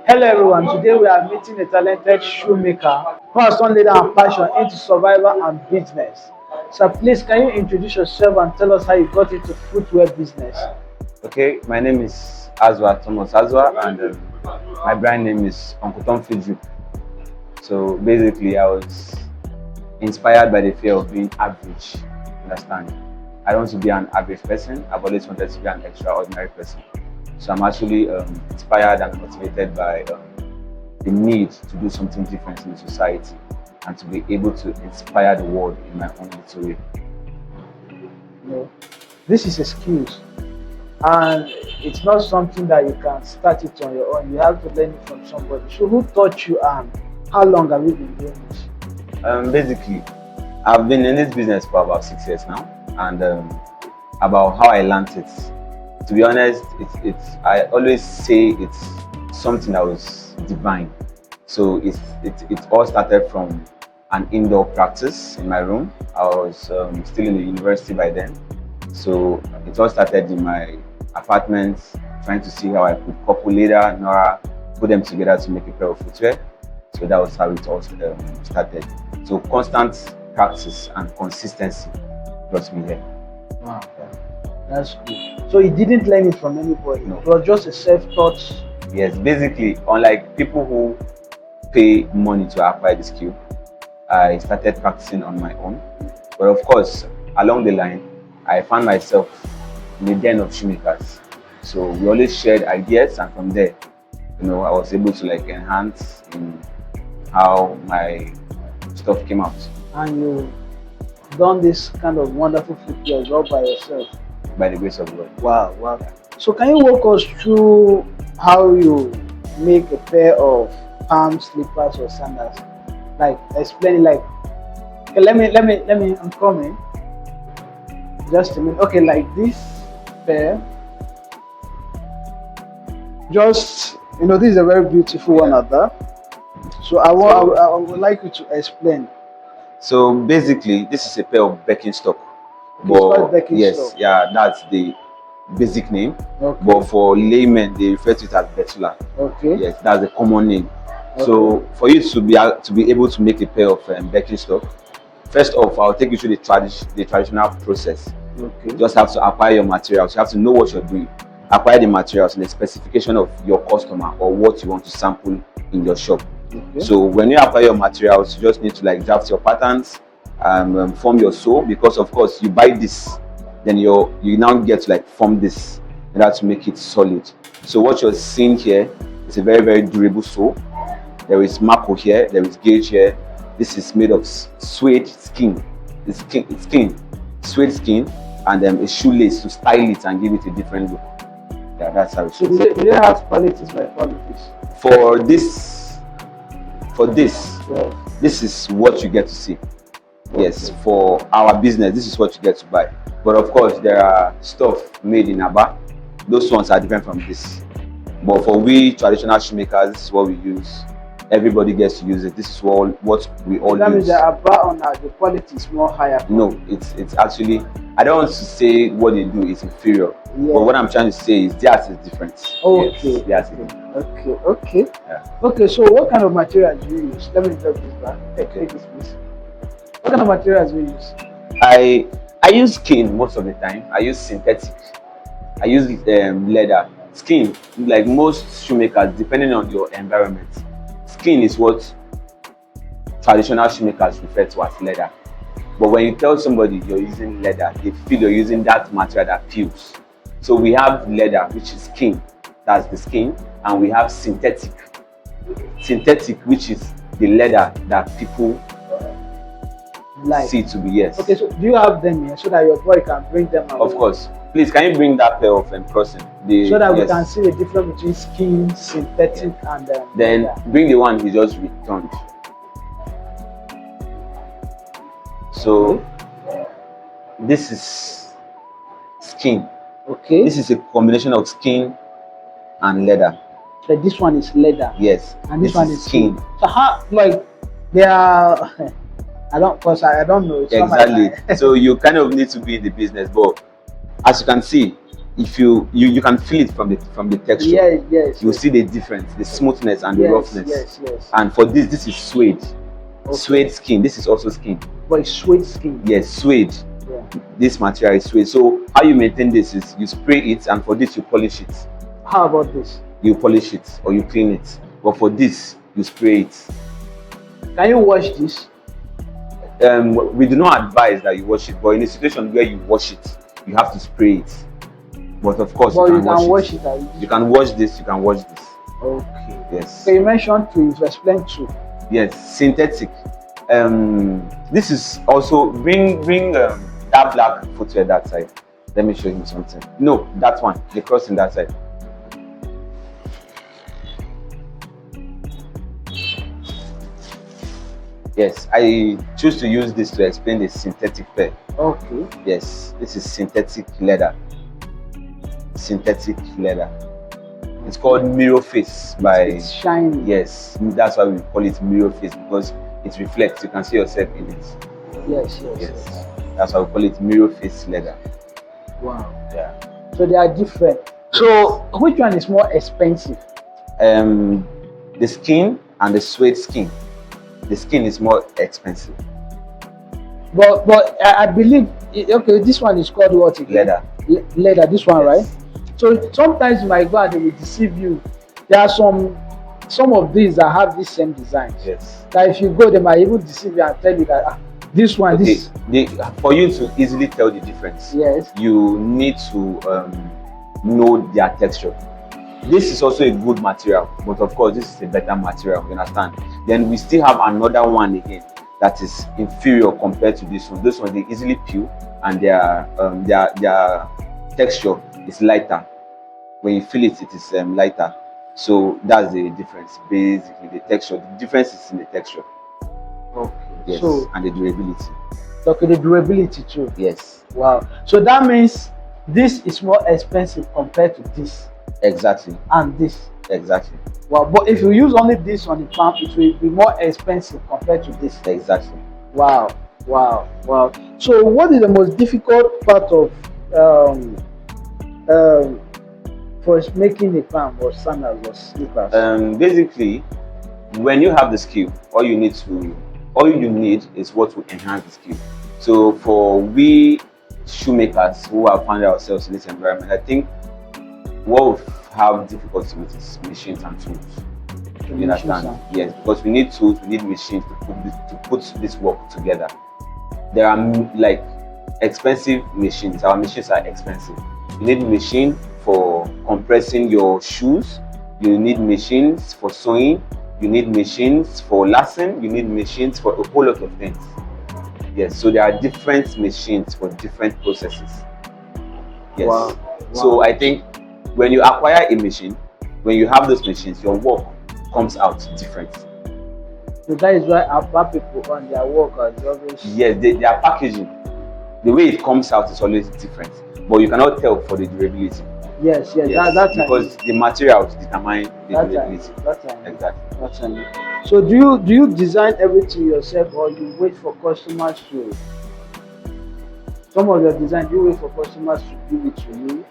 Hello everyone, today we are meeting a talented shoemaker who has turned leader and passion into survival and business. So please can you introduce yourself and tell us how you got into footwear business? Okay, my name is Azwa Thomas Azwa, and my brand name is Uncle Tom Fiju. So basically, I was inspired by the fear of being average. Understand? I don't want to be an average person. I've always wanted to be an extraordinary person. So I'm actually inspired and motivated by the need to do something different in society and to be able to inspire the world in my own little way. No, this is a skill and it's not something that you can start it on your own. You have to learn it from somebody. So who taught you and how long have you been doing this? Basically, I've been in this business for about 6 years now, and about how I learned it. To be honest, I always say it's something that was divine. So it all started from an indoor practice in my room. I was still in the university by then, so it all started in my apartment, trying to see how I could couple leather, Nora, put them together to make a pair of footwear. So that was how it all started. So constant practice and consistency brought me here. Wow, that's good. So you didn't learn it from anybody. No. It was just a self-taught. Yes, basically, unlike people who pay money to acquire the skill, I started practicing on my own. But of course, along the line, I found myself in the den of shoemakers. So we always shared ideas, and from there, I was able to enhance in how my stuff came out. And you done this kind of wonderful footwear all by yourself. By the grace of God. Wow, wow. So can you walk us through how you make a pair of palm slippers or sandals? Like explain like okay, let me I'm coming. Just a minute. Okay, like this pair. Just this is a very beautiful one at that. So I would like you to explain. So basically, this is a pair of Birkenstock. It's called Birkenstock. Yes, yeah, that's the basic name. Okay. But for laymen, they refer to it as Betula. Okay. Yes, that's the common name. Okay. So for you to be able to make a pair of Birkenstock, first off, I'll take you through the traditional process. Okay. You just have to acquire your materials. You have to know what you're doing. Acquire the materials and the specification of your customer or what you want to sample in your shop. Okay. So when you acquire your materials, you just need to draft your patterns, form your sew, because of course you buy this, then you now get to form this in order to make it solid. So what you're seeing here is a very, very durable sew. There is marco here, there is gauge here. This is made of suede skin. It's skin, suede skin, and a shoelace to style it and give it a different look. Yeah, that's how it So is. do they have qualities by qualities? For this, Yes. this is what you get to see. Yes, for our business, this is what you get to buy. But of course, there are stuff made in Aba. Those ones are different from this. But for we traditional shoemakers, this is what we use. Everybody gets to use it. This is what we all That means use. the Aba on the quality is more higher. No, it's actually, I don't want to say what they do is inferior. Yeah. But what I'm trying to say is theirs is different. Okay. Yes, theirs is different. Okay. Yeah. Okay. So what kind of materials do you use? Let me drop this back. Take this, please. What kind of materials do you use? I use skin most of the time. I use synthetic. I use leather. Skin, like most shoemakers, depending on your environment, skin is what traditional shoemakers refer to as leather. But when you tell somebody you're using leather, they feel you're using that material that peels. So we have leather, which is skin, that's the skin, and we have synthetic, which is the leather that people see to be, yes. Okay, so do you have them here so that your boy can bring them out? Of course. Please, can you bring that pair of crossing? So that we can see the difference between skin, synthetic, and then leather. bring the one he just returned. So this is skin. Okay. This is a combination of skin and leather. So this one is leather. Yes. And this one is skin. So how they are I don't know. It's exactly. So you kind of need to be in the business, but as you can see, if you can feel it from the texture. Yes. You see the difference, the smoothness and the roughness. Yes. And for this is suede. Okay. Suede skin. This is also skin. But it's suede skin. Yes, suede. Yeah. This material is suede. So how you maintain this is you spray it, and for this you polish it. How about this? You polish it or you clean it. But for this, you spray it. Can you wash this? We do not advise that you wash it, but in a situation where you wash it, you have to spray it. But of course, But you can wash it. You can wash this, you can wash this. Okay. Yes. So you mentioned two, you've explained two. Yes, synthetic. This is also bring that black footwear that side. Let me show you something. No, that one, the crossing that side. Yes, I choose to use this to explain the synthetic pair. Okay. Yes, this is synthetic leather. Synthetic leather. It's called mirror face by. It's shiny. Yes, that's why we call it mirror face, because it reflects. You can see yourself in it. Yes. That's why we call it mirror face leather. Wow. Yeah. So they are different. So which one is more expensive? The skin and the suede skin. The skin is more expensive. But I believe okay, this one is called what again? Leather. Leather. This one, Yes. right? So sometimes you might go and they will deceive you. There are some of these that have this same design. Yes. That if you go, they might even deceive you and tell you that this one, Okay. this. For you to easily tell the difference, Yes. you need to know their texture. This is also a good material, but of course this is a better material, you understand? Then we still have another one again that is inferior compared to this one. This one they easily peel, and their texture is lighter. When you feel it, it is lighter. So that's the difference. Basically, the texture. The difference is in the texture. Okay. Yes, So and the durability. okay, the durability too. Yes, Wow. So that means this is more expensive compared to this exactly, and this. exactly, Wow. But if you use only this on the palm, it will be more expensive compared to this. exactly. Wow. So what is the most difficult part of for making a palm or sandals or slippers? Basically, when you have the skill, all you need is what will enhance the skill. So for we shoemakers who have found ourselves in this environment, I think what we have difficulty with is machines and tools. You understand? Yes, because we need tools, we need machines to put this work together. There are like expensive machines. Our machines are expensive. You need a machine for compressing your shoes. You need machines for sewing. You need machines for lacing. You need machines for a whole lot of things. Yes, so there are different machines for different processes. Yes. Wow. So I think when you acquire a machine, when you have those machines, your work comes out different. So that is why our people on their work are always. Yes, their packaging, the way it comes out is always different, but you cannot tell for the durability. Yes. Yes, That's because the materials determine the durability. That's Exactly. So do you design everything yourself, or you wait for customers to? Some of your design, do you wait for customers to give it to you,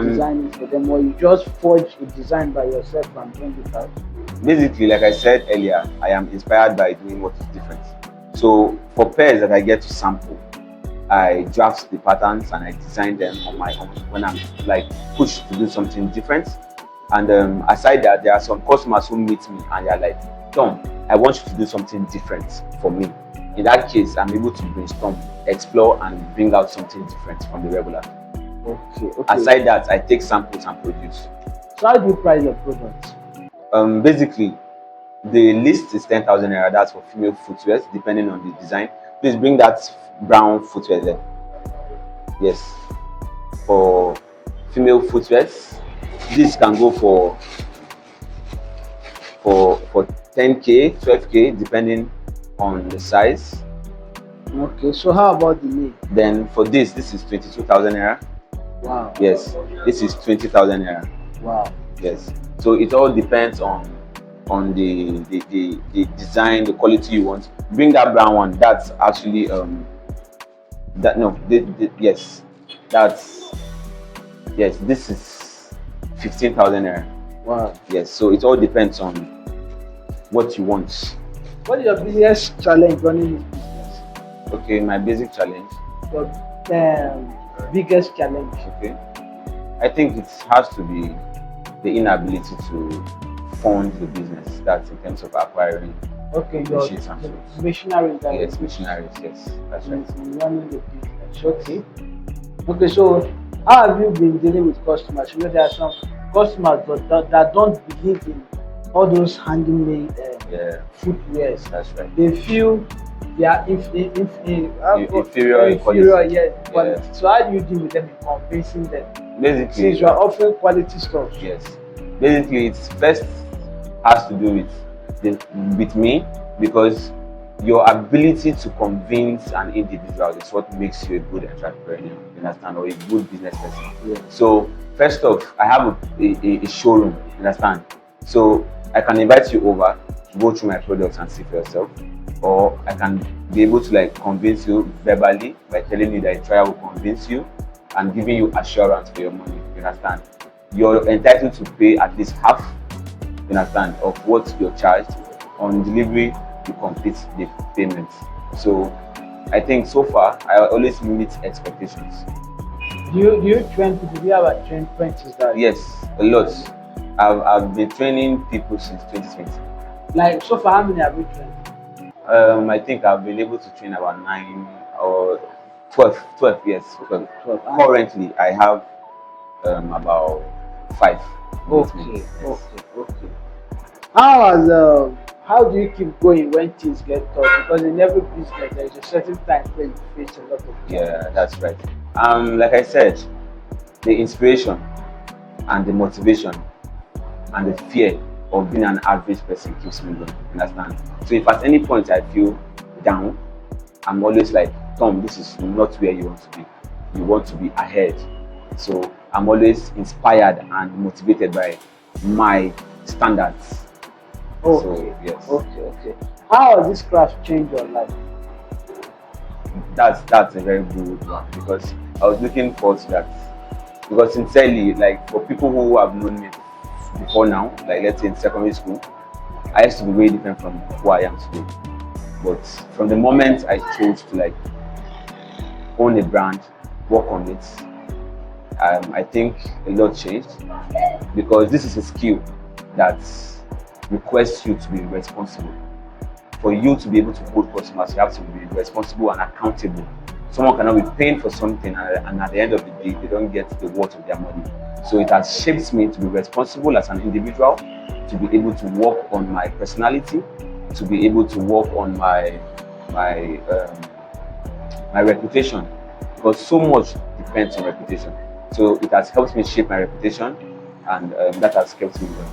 design it for them, or you just forge a design by yourself and bring it out? Basically, like I said earlier, I am inspired by doing what is different. So for pairs that I get to sample, I draft the patterns and I design them on my own when I'm like pushed to do something different. And aside that, there are some customers who meet me and they're like, Tom, I want you to do something different for me. In that case, I'm able to brainstorm, explore, and bring out something different from the regular. Okay. Aside that, I take samples and produce. So how do you price your products? Basically, the list is 10,000 naira. That's for female footwear, depending on the design. Please bring that brown footwear there. Yes, for female footwear, this can go for 10k, 12k, depending on the size. Okay, so how about the knee? Then for this is 22,000 naira. Wow. Yes, this is 20,000 naira. Wow. Yes, so it all depends on the design, the quality you want. Bring that brown one. That's actually yes, that's Yes, this is 15,000 naira. Wow. Yes, so it all depends on what you want. What is your biggest challenge running this business? Okay, my basic challenge. Your biggest challenge. Okay, I think it has to be the inability to fund the business. That's in terms of acquiring Okay, your machines and tools. machinery. Yes, missionaries. Yes, that's right. In running the business. Okay. Okay, so how have you been dealing with customers? You know, there are some customers that don't believe in all those handmade Yeah, footwears. that's right. They feel they are Inferior in quality. inferior, yes, quality. Yeah. So how do you deal with them in convincing them? Basically, Since you are offering quality stuff. yes. Basically, it's first has to do with me, because your ability to convince an individual is what makes you a good entrepreneur, you understand, or a good business person. Yeah. So first off, I have a showroom, you understand. So I can invite you over, go through my products and see for yourself, or I can be able to like convince you verbally by telling you that a trial will convince you and giving you assurance for your money, you understand. You're entitled to pay at least half, you understand, of what you're charged. On delivery, you complete the payment. So I think so far I always meet expectations. Do you train people? Do you have a train apprentices that? Yes, a lot. I've been training people since 2020. Like so far, how many have you trained? I think I've been able to train about 9 or 12, yes, 12. 12. Currently, I have about 5. with me. Okay, Yes. okay. How do you keep going when things get tough? Because in every business there is a certain time where you face a lot of Yeah, that's right. Like I said, the inspiration and the motivation and the fear of being an average person keeps me going. Understand? So if at any point I feel down, I'm always like, Tom, this is not where you want to be. You want to be ahead. So I'm always inspired and motivated by my standards. Okay. So yes, Okay. How has this craft changed your life? that's a very good one, because I was looking forward to that. Because sincerely, like for people who have known me before now, like let's say in secondary school, I used to be very different from who I am today. But from the moment I chose to like own a brand, work on it, I think a lot changed, because this is a skill that requires you to be responsible. For you to be able to hold customers, you have to be responsible and accountable. Someone cannot be paying for something and at the end of the day, they don't get the worth of their money. So it has shaped me to be responsible as an individual, to be able to work on my personality, to be able to work on my reputation, because so much depends on reputation. So it has helped me shape my reputation, and that has kept me going.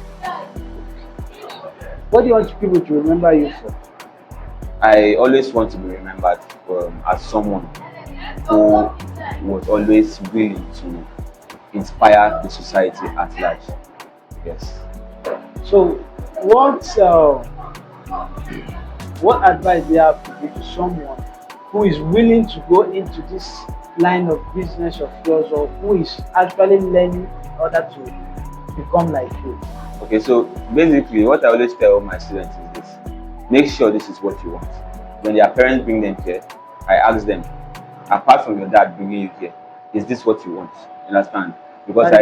What do you want people to remember you for? I always want to be remembered as someone who was always willing to inspire the society at large. Yes. So, what advice do you have to give to someone who is willing to go into this line of business of yours, or who is actually learning in order to become like you? Okay, so basically what I always tell my students is this: make sure this is what you want. When their parents bring them here, I ask them, apart from your dad bringing you here, is this what you want? You understand? Because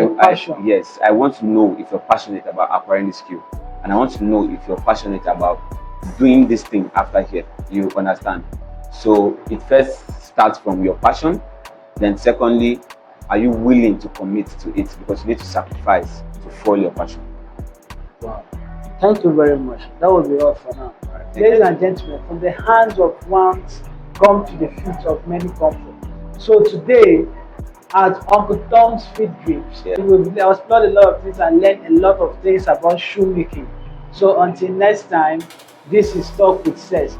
yes, I want to know if you're passionate about acquiring the skill, and I want to know if you're passionate about doing this thing after here. You understand? So it first starts from your passion, then secondly, are you willing to commit to it? Because you need to sacrifice to follow your passion. Wow. Thank you very much. That will be all for now. Right, Ladies and gentlemen, from the hands of one come to the feet of many comfort. So today, at Uncle Tom's Feed Drips, Yeah. we will explore a lot of things and learn a lot of things about shoemaking. So until next time, this is Talk with Seth.